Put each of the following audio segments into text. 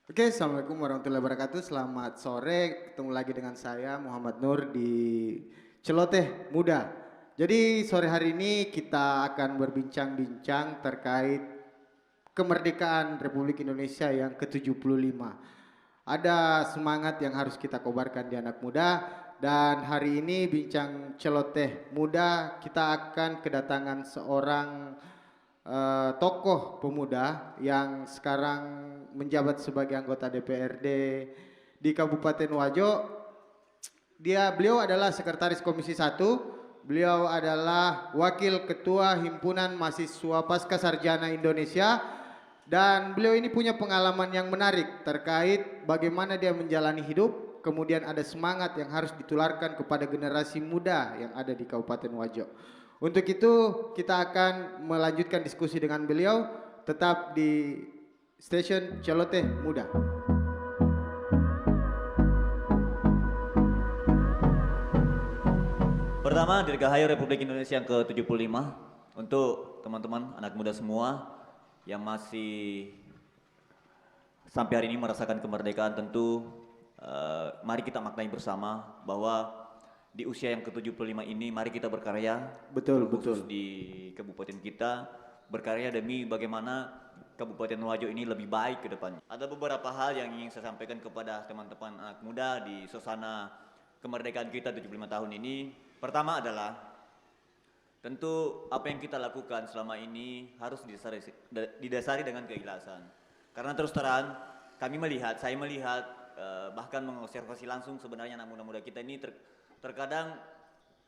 Oke, Assalamualaikum warahmatullahi wabarakatuh. Selamat sore, ketemu lagi dengan saya Muhammad Nur di Celoteh Muda. Jadi sore hari ini kita akan berbincang-bincang terkait kemerdekaan Republik Indonesia yang ke-75. Ada semangat yang harus kita kobarkan di anak muda, dan hari ini bincang Celoteh Muda kita akan kedatangan seorang tokoh pemuda yang sekarang menjabat sebagai anggota DPRD di Kabupaten Wajo. Beliau adalah sekretaris Komisi 1. Beliau adalah wakil ketua Himpunan Mahasiswa Pasca Sarjana Indonesia, dan beliau ini punya pengalaman yang menarik terkait bagaimana dia menjalani hidup. Kemudian ada semangat yang harus ditularkan kepada generasi muda yang ada di Kabupaten Wajo. Untuk itu kita akan melanjutkan diskusi dengan beliau, tetap di stasiun Celoteh Muda. Pertama, Dirgahayu Republik Indonesia yang ke-75. Untuk teman-teman anak muda semua yang masih sampai hari ini merasakan kemerdekaan, tentu mari kita maknai bersama bahwa di usia yang ke-75 ini mari kita berkarya. Betul. Khusus di kabupaten kita, berkarya demi bagaimana Kabupaten Wajo ini lebih baik ke depannya. Ada beberapa hal yang ingin saya sampaikan kepada teman-teman anak muda di suasana kemerdekaan kita 75 tahun ini. Pertama adalah tentu apa yang kita lakukan selama ini harus didasari dengan keikhlasan. Karena terus terang saya melihat bahkan mengobservasi langsung sebenarnya anak muda-muda kita ini terkadang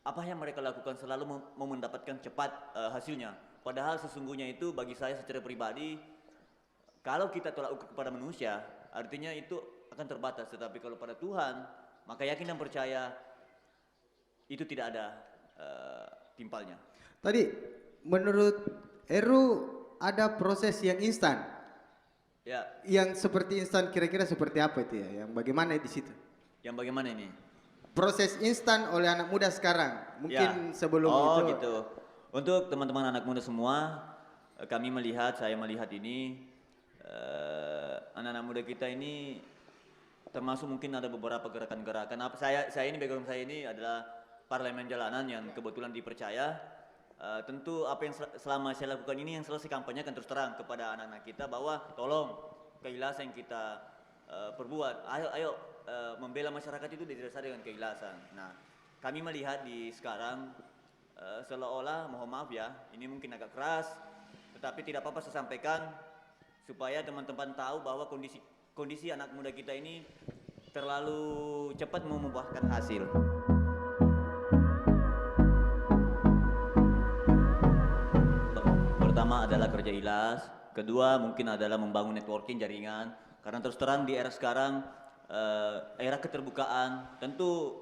apa yang mereka lakukan selalu mau mendapatkan cepat hasilnya. Padahal sesungguhnya itu bagi saya secara pribadi, kalau kita tolak ukur kepada manusia, artinya itu akan terbatas. Tetapi kalau pada Tuhan, maka yakin dan percaya itu tidak ada timpalnya. Tadi menurut Heru ada proses yang instan. Ya. Yang seperti instan kira-kira seperti apa itu ya? Yang bagaimana di situ? Yang bagaimana ini? Proses instan oleh anak muda sekarang. Mungkin ya. sebelum itu. itu. Gitu. Untuk teman-teman anak muda semua, saya melihat ini anak-anak muda kita ini termasuk mungkin ada beberapa gerakan-gerakan. Saya ini background saya ini adalah parlemen jalanan yang kebetulan dipercaya. Tentu apa yang selama saya lakukan ini yang selalu saya kampanyekan terus terang kepada anak-anak kita bahwa tolong keikhlasan yang kita perbuat. Ayo membela masyarakat itu didasari dengan keikhlasan. Nah, kami melihat di sekarang seolah-olah, mohon maaf ya, ini mungkin agak keras, tetapi tidak apa-apa saya sampaikan supaya teman-teman tahu bahwa kondisi anak muda kita ini terlalu cepat membuahkan hasil. Pertama adalah kerja ikhlas, kedua mungkin adalah membangun networking jaringan. Karena terus terang di era sekarang, era keterbukaan, tentu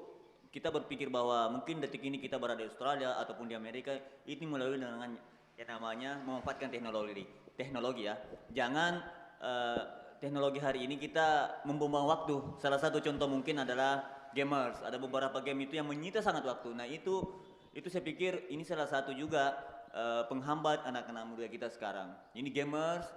kita berpikir bahwa mungkin detik ini kita berada di Australia ataupun di Amerika, ini melalui dengan yang namanya memanfaatkan teknologi ya. Jangan teknologi hari ini kita membuang waktu. Salah satu contoh mungkin adalah gamers. Ada beberapa game itu yang menyita sangat waktu. Nah itu saya pikir ini salah satu juga penghambat anak-anak muda kita sekarang. Ini gamers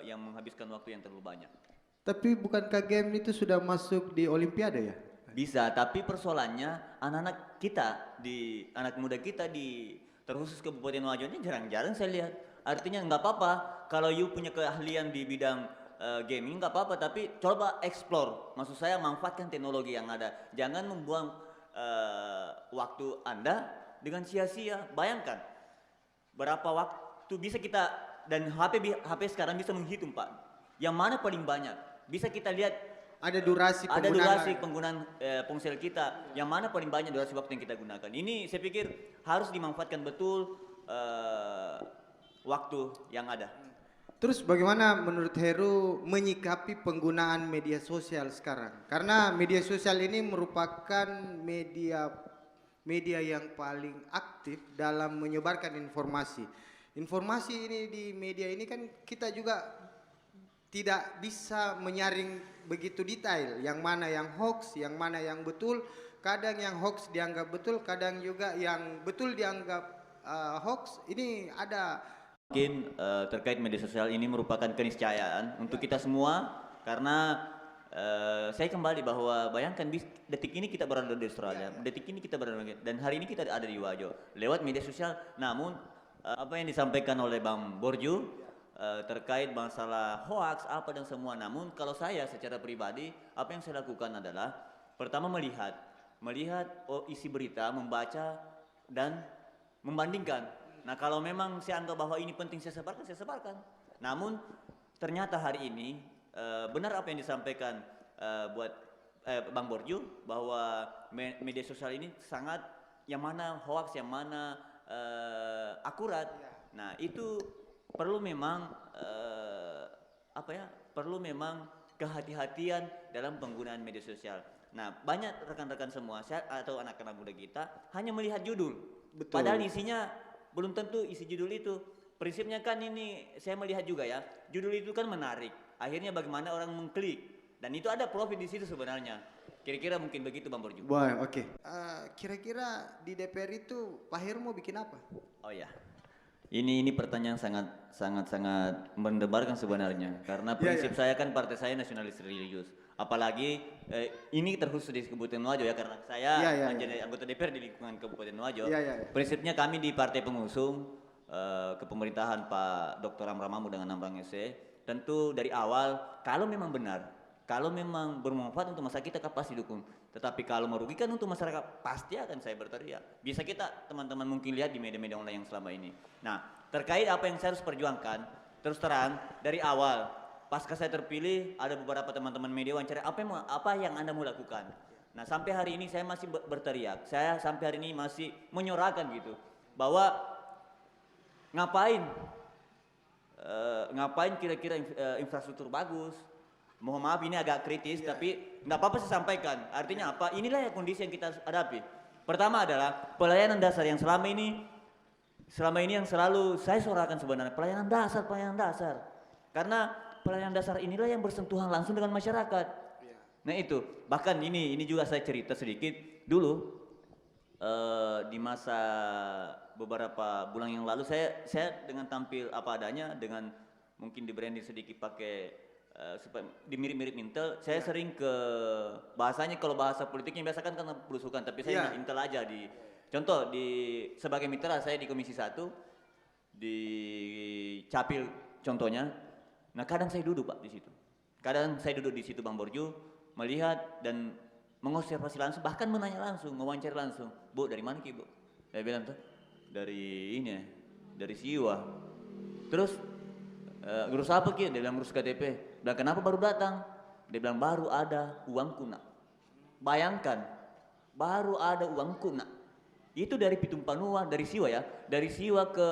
yang menghabiskan waktu yang terlalu banyak. Tapi bukankah game itu sudah masuk di Olimpiade ya? Bisa, tapi persoalannya anak muda kita di terkhusus Kabupaten Wajo ini jarang-jarang saya lihat. Artinya nggak apa-apa kalau you punya keahlian di bidang gaming, nggak apa-apa, tapi coba explore. Maksud saya manfaatkan teknologi yang ada. Jangan membuang waktu Anda dengan sia-sia. Bayangkan berapa waktu bisa kita, dan HP sekarang bisa menghitung Pak. Yang mana paling banyak? Bisa kita lihat ada durasi penggunaan ponsel kita, yang mana paling banyak durasi waktu yang kita gunakan. Ini saya pikir harus dimanfaatkan betul waktu yang ada. Terus bagaimana menurut Heru menyikapi penggunaan media sosial sekarang? Karena media sosial ini merupakan media yang paling aktif dalam menyebarkan informasi. Informasi ini di media ini kan kita juga tidak bisa menyaring begitu detail yang mana yang hoax, yang mana yang betul. Kadang yang hoax dianggap betul, kadang juga yang betul dianggap hoax. Ini ada mungkin terkait media sosial ini merupakan keniscayaan untuk kita semua Karena saya kembali bahwa bayangkan detik ini kita berada di Australia, detik ini kita berada dan hari ini kita ada di Wajo lewat media sosial. Namun apa yang disampaikan oleh Bang Borju terkait masalah hoax apa dan semua. Namun kalau saya secara pribadi apa yang saya lakukan adalah pertama melihat isi berita, membaca dan membandingkan. Nah kalau memang saya anggap bahwa ini penting saya sebarkan, saya sebarkan. Namun ternyata hari ini benar apa yang disampaikan Bang Borju bahwa media sosial ini sangat yang mana hoax, yang mana akurat. Nah itu perlu memang perlu memang kehati-hatian dalam penggunaan media sosial. Nah banyak rekan-rekan semua atau anak-anak muda kita hanya melihat judul. Betul. Padahal isinya belum tentu isi judul itu. Prinsipnya kan ini saya melihat juga ya, judul itu kan menarik. Akhirnya bagaimana orang mengklik dan itu ada profit di situ sebenarnya. Kira-kira mungkin begitu Bang Borju. Wah, oke. Kira-kira di DPR itu Pak Heru mau bikin apa? Oh ya. Ini pertanyaan sangat mendebarkan sebenarnya karena prinsip saya kan partai saya nasionalis religius. Apalagi ini terkhusus di Kabupaten Wajo ya karena saya menjadi anggota DPR di lingkungan Kabupaten Wajo. Prinsipnya kami di partai pengusung kepemerintahan Pak Dr. Amran Mahmud dengan Amran Ese tentu dari awal kalau memang benar, kalau memang bermanfaat untuk masyarakat kita pasti dukung. Tetapi kalau merugikan untuk masyarakat pasti akan saya berteriak. Bisa kita teman-teman mungkin lihat di media-media online yang selama ini. Nah terkait apa yang saya harus perjuangkan, terus terang dari awal pasca saya terpilih ada beberapa teman-teman media wawancara apa yang Anda mau lakukan. Nah sampai hari ini saya masih berteriak, saya sampai hari ini masih menyorakan gitu bahwa ngapain kira-kira infrastruktur bagus. Mohon maaf ini agak kritis tapi nggak apa-apa saya sampaikan. Artinya apa? Inilah ya kondisi yang kita hadapi. Pertama adalah pelayanan dasar yang selama ini yang selalu saya suarakan sebenarnya pelayanan dasar. Karena pelayanan dasar inilah yang bersentuhan langsung dengan masyarakat. Nah itu bahkan ini juga saya cerita sedikit dulu di masa beberapa bulan yang lalu saya dengan tampil apa adanya dengan mungkin di branding sedikit pakai supaya dimirip-mirip Intel. Saya sering ke bahasanya kalau bahasa politiknya biasa kan karena belusukan tapi saya Intel aja di contoh sebagai mitra saya di Komisi 1 di Capil contohnya. Nah kadang saya duduk Pak di situ. Kadang saya duduk di situ Bang Borju melihat dan mengobservasi langsung bahkan menanya langsung, mewawancara langsung. Bu dari mana Ki Bu? Saya bilang tuh dari ini ya, dari Siwa. Terus ngurus apa Ki? Dia bilang ngurus KTP. Bilang kenapa baru datang? Dia bilang baru ada uangku nak. Bayangkan, baru ada uangku nak. Itu dari Pitumpanua, dari Siwa ya, dari Siwa ke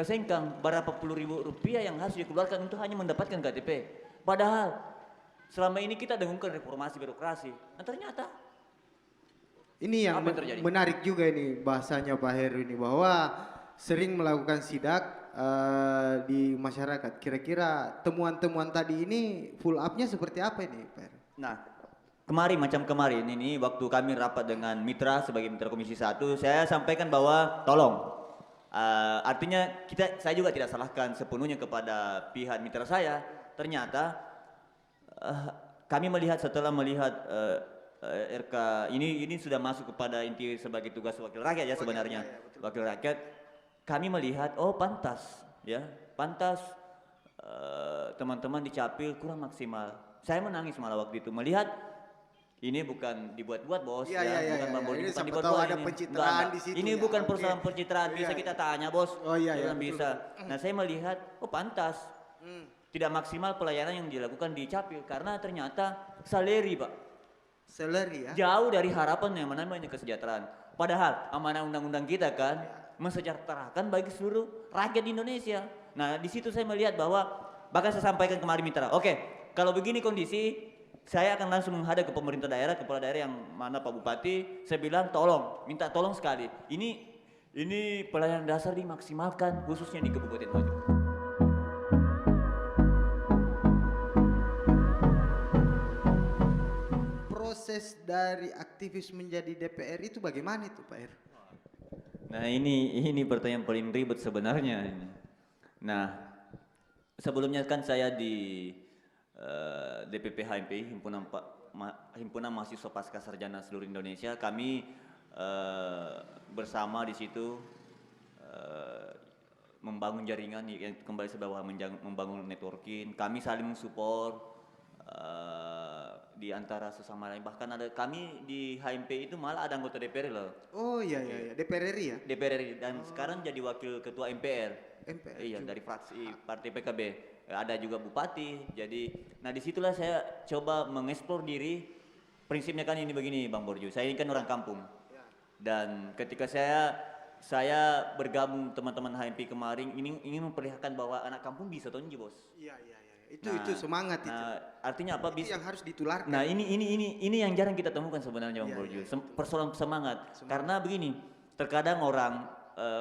Sengkang berapa puluh ribu rupiah yang harus dikeluarkan untuk hanya mendapatkan KTP. Padahal selama ini kita dengungkan reformasi birokrasi. Nah ternyata ini yang menarik juga ini bahasanya Pak Heru ini bahwa sering melakukan sidak di masyarakat. Kira-kira temuan-temuan tadi ini full up-nya seperti apa ini Pak Heru? Nah kemarin ini waktu kami rapat dengan mitra sebagai mitra Komisi 1 saya sampaikan bahwa tolong artinya saya juga tidak salahkan sepenuhnya kepada pihak mitra saya. Ternyata kami setelah melihat RK ini sudah masuk kepada inti sebagai tugas wakil rakyat ya sebenarnya. Wakil rakyat kami melihat pantas teman-teman di Capil kurang maksimal. Saya menangis malah waktu itu melihat ini bukan dibuat-buat bos bukan bukan dibuat-buat ada pencitraan di situ. Ini bukan persoalan pencitraan bisa kita tanya bos. Bisa. Nah saya melihat pantas tidak maksimal pelayanan yang dilakukan di Capil karena ternyata saleri Pak. Saleri ya? Jauh dari harapan yang namanya kesejahteraan. Padahal amanah undang-undang kita kan mensejahterakan bagi seluruh rakyat di Indonesia. Nah di situ saya melihat bahwa bahkan saya sampaikan kemarin mitra. Oke, kalau begini kondisi saya akan langsung menghadap ke pemerintah daerah, kepala daerah yang mana Pak Bupati. Saya bilang minta tolong sekali. Ini pelayanan dasar dimaksimalkan khususnya di Kabupaten Wajo. Proses dari aktivis menjadi DPR itu bagaimana itu Pak Heru? Nah ini pertanyaan paling ribet sebenarnya. Nah Sebelumnya kan saya di DPP HMP, Himpunan Mahasiswa Pasca Sarjana Seluruh Indonesia. Kami bersama di situ membangun jaringan, yang kembali saya bahwa membangun networking. Kami saling mensupport di antara sesama lain. Bahkan ada kami di HMP itu malah ada anggota DPR loh. Oh iya iya, iya. DPR RI ya? DPR RI, dan sekarang jadi wakil ketua MPR. MPR Iya, juga. dari fraksi Partai PKB. Ada juga bupati. Jadi, nah disitulah saya coba mengeksplor diri. Prinsipnya kan ini begini, Bang Borju. Saya ini kan orang kampung. Dan ketika saya bergabung teman-teman HMP kemarin, ingin memperlihatkan bahwa anak kampung bisa tonji, Bos. Iya iya iya. Itu semangat itu. Nah, artinya apa? Itu yang harus ditularkan. Nah, ini yang jarang kita temukan sebenarnya, Bang Iya, Borju. iya. Persoalan semangat. Karena begini, terkadang orang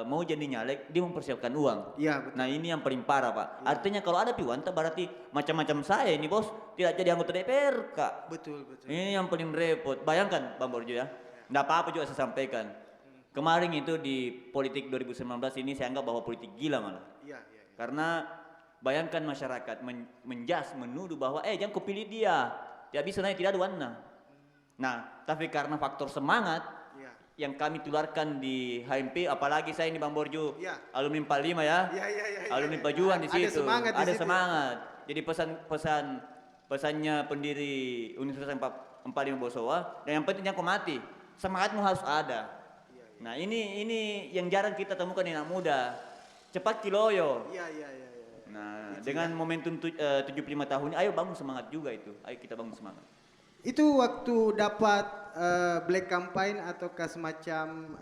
mau jadi nyalek, dia mempersiapkan uang. Iya betul. Nah, ini yang paling parah, Pak. Artinya kalau ada piwanta berarti macam-macam saya ini, Bos, tidak jadi anggota DPR, Kak. Betul betul. Ini yang paling repot. Bayangkan, Bang Borjo ya. Nggak apa-apa juga saya sampaikan. Kemarin itu di politik 2019 ini saya anggap bahwa politik gila malah. Iya iya. Iya. Karena bayangkan masyarakat menjas, menuduh bahwa jangan kau pilih dia. Dia bisa naik tidak ada warna. Nah, tapi karena faktor semangat Iya. yang kami tularkan di HMP, apalagi saya ini Bang Borjo, Iya. alumni 45 ya. Iya iya iya. Alumni iya. Pajuan di Ada situ. semangat di Ada situ. semangat. Jadi pesannya pendiri Universitas 45 Bosowa, dan yang pentingnya kau mati. Semangatmu harus ada. Nah, ini yang jarang kita temukan di anak muda. Cepat kiloyo. Iya iya iya. Iya. Nah, dengan momentum 75 tahun ini, ayo bangun semangat juga itu. Ayo kita bangun semangat. Itu waktu dapat black campaign ataukah semacam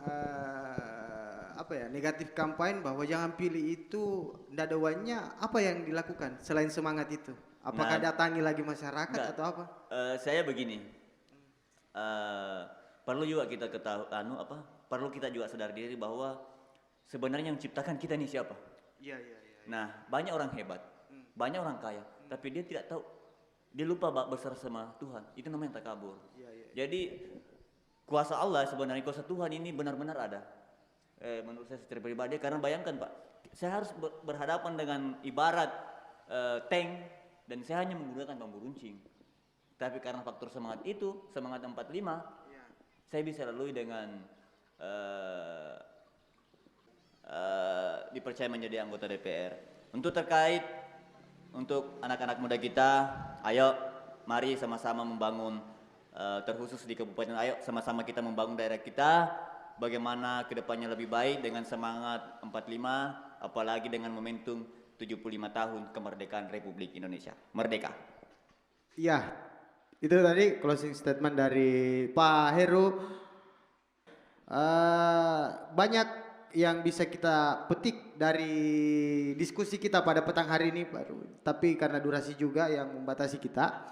apa ya, negatif campaign bahwa jangan pilih itu, ndak ada uangnya, apa yang dilakukan selain semangat itu? Apakah Nah, datangi lagi masyarakat enggak. atau apa? Saya begini, perlu juga kita ketahui, perlu kita juga sadar diri bahwa sebenarnya yang menciptakan kita ini siapa. Iya iya iya. Nah, banyak orang hebat, banyak orang kaya, tapi dia tidak tahu, dia lupa besar sama Tuhan. Itu namanya takabur. Iya iya. Jadi kuasa Allah sebenarnya, kuasa Tuhan ini benar-benar ada. Menurut saya secara pribadi, karena bayangkan Pak, saya harus berhadapan dengan ibarat tank, dan saya hanya menggunakan bambu runcing. Tapi karena faktor semangat itu, semangat 45, Iya. saya bisa lalui dengan dipercaya menjadi anggota DPR. Untuk anak-anak muda kita, ayo mari sama-sama membangun, terkhusus di kabupaten, ayo sama-sama kita membangun daerah kita, bagaimana kedepannya lebih baik dengan semangat 45, apalagi dengan momentum 75 tahun kemerdekaan Republik Indonesia. Merdeka. Iya, itu tadi closing statement dari Pak Heru. Banyak yang bisa kita petik dari diskusi kita pada petang hari ini, tapi karena durasi juga yang membatasi kita,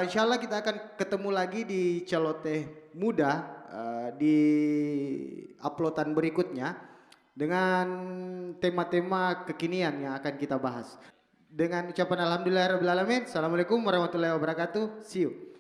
insya Allah kita akan ketemu lagi di Celoteh Muda di uploadan berikutnya dengan tema-tema kekinian yang akan kita bahas. Dengan ucapan alhamdulillahirabbil alamin. Assalamualaikum warahmatullahi wabarakatuh. See you.